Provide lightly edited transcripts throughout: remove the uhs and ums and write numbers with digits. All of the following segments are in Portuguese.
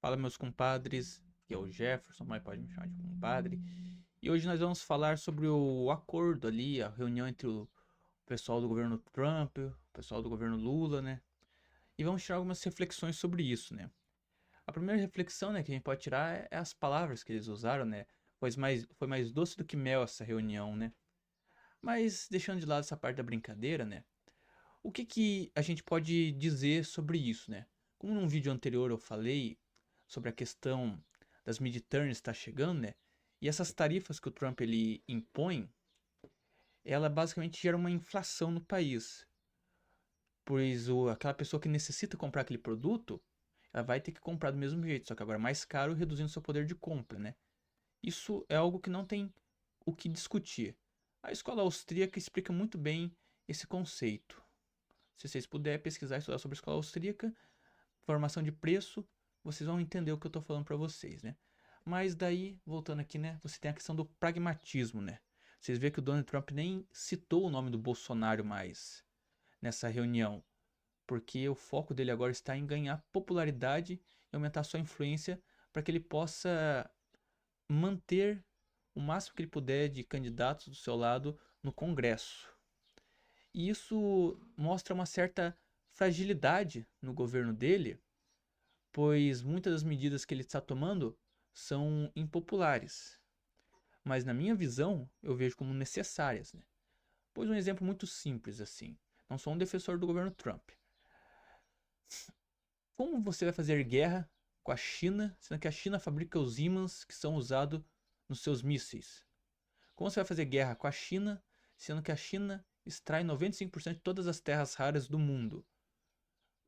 Fala, meus compadres, que é o Jefferson, mas pode me chamar de compadre. E hoje nós vamos falar sobre o acordo ali, a reunião entre o pessoal do governo Trump, o pessoal do governo Lula, né? E vamos tirar algumas reflexões sobre isso, né? A primeira reflexão, né, que a gente pode tirar é as palavras que eles usaram, né? Foi mais doce do que mel essa reunião, né? Mas deixando de lado essa parte da brincadeira, né? O que que a gente pode dizer sobre isso, né? Como num vídeo anterior eu falei sobre a questão das midterms estar chegando, né? E essas tarifas que o Trump ele impõe, ela basicamente gera uma inflação no país, pois aquela pessoa que necessita comprar aquele produto, ela vai ter que comprar do mesmo jeito, só que agora mais caro, reduzindo seu poder de compra, né? Isso é algo que não tem o que discutir. A escola austríaca explica muito bem esse conceito. Se vocês puderem pesquisar e estudar sobre a escola austríaca, formação de preço, vocês vão entender o que eu estou falando para vocês, né? Mas daí, voltando aqui, né? Você tem a questão do pragmatismo, né? Vocês vêem que o Donald Trump nem citou o nome do Bolsonaro mais nessa reunião, porque o foco dele agora está em ganhar popularidade e aumentar sua influência para que ele possa manter o máximo que ele puder de candidatos do seu lado no Congresso. E isso mostra uma certa fragilidade no governo dele, pois muitas das medidas que ele está tomando são impopulares. Mas na minha visão, eu vejo como necessárias, né? Pois um exemplo muito simples assim. Não sou um defensor do governo Trump. Como você vai fazer guerra com a China, sendo que a China fabrica os ímãs que são usados nos seus mísseis? Como você vai fazer guerra com a China, sendo que a China extrai 95% de todas as terras raras do mundo?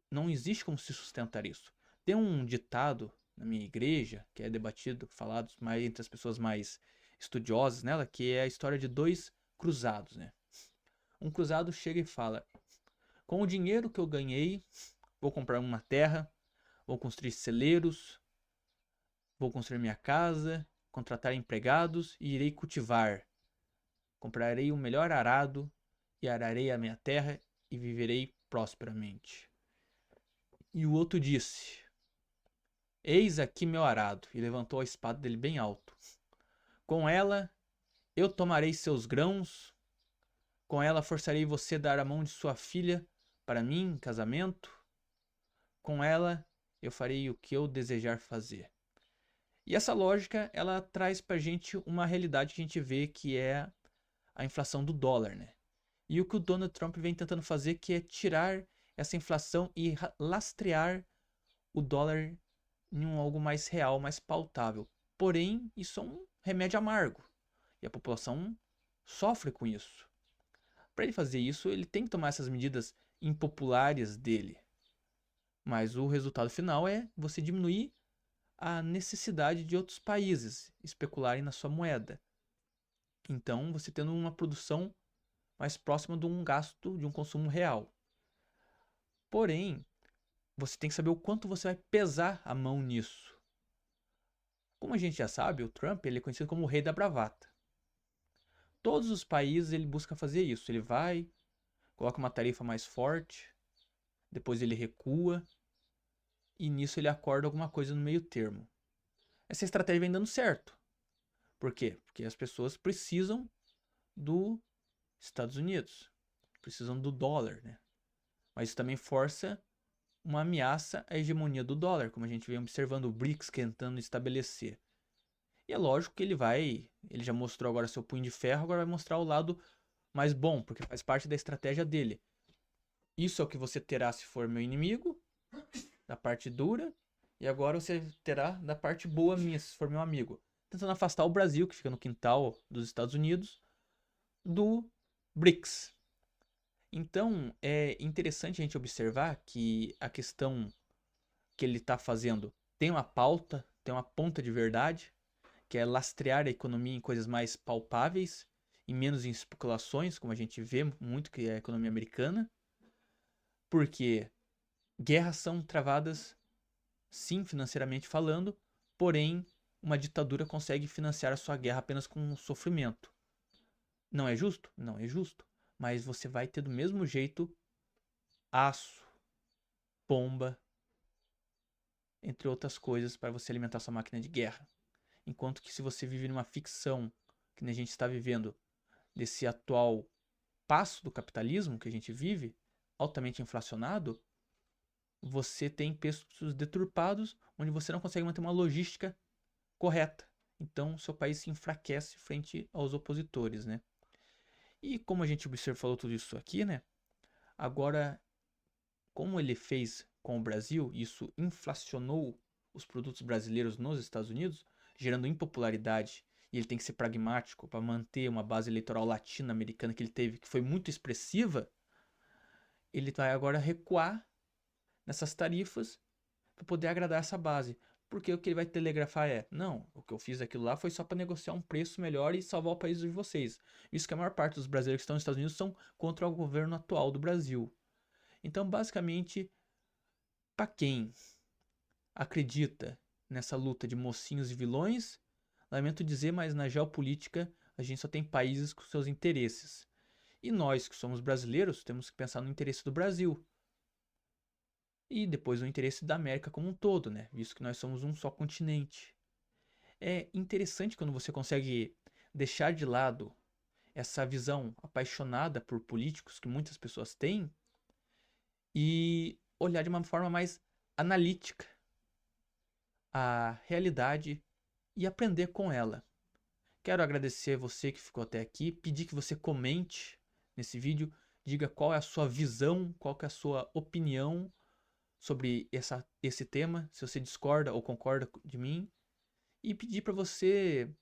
Não existe como se sustentar isso. Tem um ditado na minha igreja, que é debatido, falado mais entre as pessoas mais estudiosas nela, que é a história de dois cruzados, né? Um cruzado chega e fala: com o dinheiro que eu ganhei, vou comprar uma terra, vou construir celeiros, vou construir minha casa, contratar empregados e irei cultivar. Comprarei o melhor arado e ararei a minha terra e viverei prosperamente. E o outro disse: eis aqui meu arado, e levantou a espada dele bem alto. Com ela eu tomarei seus grãos, com ela forçarei você a dar a mão de sua filha para mim em casamento, com ela eu farei o que eu desejar fazer. E essa lógica, ela traz pra gente uma realidade que a gente vê que é a inflação do dólar, né? E o que o Donald Trump vem tentando fazer que é tirar essa inflação e lastrear o dólar em algo mais real, mais pautável. Porém, isso é um remédio amargo. E a população sofre com isso. Para ele fazer isso, ele tem que tomar essas medidas impopulares dele. Mas o resultado final é você diminuir a necessidade de outros países especularem na sua moeda. Então, você tendo uma produção mais próxima de um gasto, de um consumo real. Porém, você tem que saber o quanto você vai pesar a mão nisso. Como a gente já sabe, o Trump ele é conhecido como o rei da bravata. Todos os países ele busca fazer isso. Ele vai, coloca uma tarifa mais forte, depois ele recua e nisso ele acorda alguma coisa no meio termo. Essa estratégia vem dando certo. Por quê? Porque as pessoas precisam dos Estados Unidos, precisam do dólar, né? Mas isso também força uma ameaça à hegemonia do dólar, como a gente vem observando o BRICS tentando estabelecer. E é lógico que ele já mostrou agora seu punho de ferro, agora vai mostrar o lado mais bom, porque faz parte da estratégia dele. Isso é o que você terá se for meu inimigo, da parte dura, e agora você terá da parte boa minha, se for meu amigo. Tentando afastar o Brasil, que fica no quintal dos Estados Unidos, do BRICS. Então, é interessante a gente observar que a questão que ele está fazendo tem uma pauta, tem uma ponta de verdade, que é lastrear a economia em coisas mais palpáveis e menos em especulações, como a gente vê muito que é a economia americana, porque guerras são travadas, sim, financeiramente falando, porém, uma ditadura consegue financiar a sua guerra apenas com sofrimento. Não é justo? Não é justo. Mas você vai ter do mesmo jeito aço, bomba, entre outras coisas, para você alimentar sua máquina de guerra. Enquanto que se você vive numa ficção, que nem a gente está vivendo, desse atual passo do capitalismo que a gente vive, altamente inflacionado, você tem preços deturpados, onde você não consegue manter uma logística correta. Então, seu país se enfraquece frente aos opositores, né? E como a gente falou tudo isso aqui, né? Agora, como ele fez com o Brasil, isso inflacionou os produtos brasileiros nos Estados Unidos, gerando impopularidade, e ele tem que ser pragmático para manter uma base eleitoral latino-americana que ele teve, que foi muito expressiva, ele vai agora recuar nessas tarifas para poder agradar essa base. Porque o que ele vai telegrafar é: não, o que eu fiz aquilo lá foi só para negociar um preço melhor e salvar o país de vocês. Isso que a maior parte dos brasileiros que estão nos Estados Unidos são contra o governo atual do Brasil. Então, basicamente, para quem acredita nessa luta de mocinhos e vilões, lamento dizer, mas na geopolítica a gente só tem países com seus interesses. E nós, que somos brasileiros, temos que pensar no interesse do Brasil. E depois o interesse da América como um todo, né? Visto que nós somos um só continente. É interessante quando você consegue deixar de lado essa visão apaixonada por políticos que muitas pessoas têm e olhar de uma forma mais analítica a realidade e aprender com ela. Quero agradecer você que ficou até aqui, pedir que você comente nesse vídeo, diga qual é a sua visão, qual é a sua opinião sobre esse tema, se você discorda ou concorda de mim, e pedir para você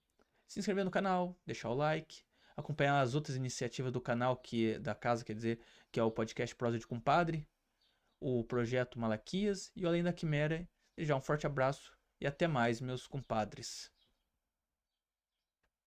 se inscrever no canal, deixar o like, acompanhar as outras iniciativas do canal, da casa, quer dizer, que é o podcast Prosa de Compadre, o projeto Malaquias e o Além da Quimera. Desejar um forte abraço e até mais, meus compadres.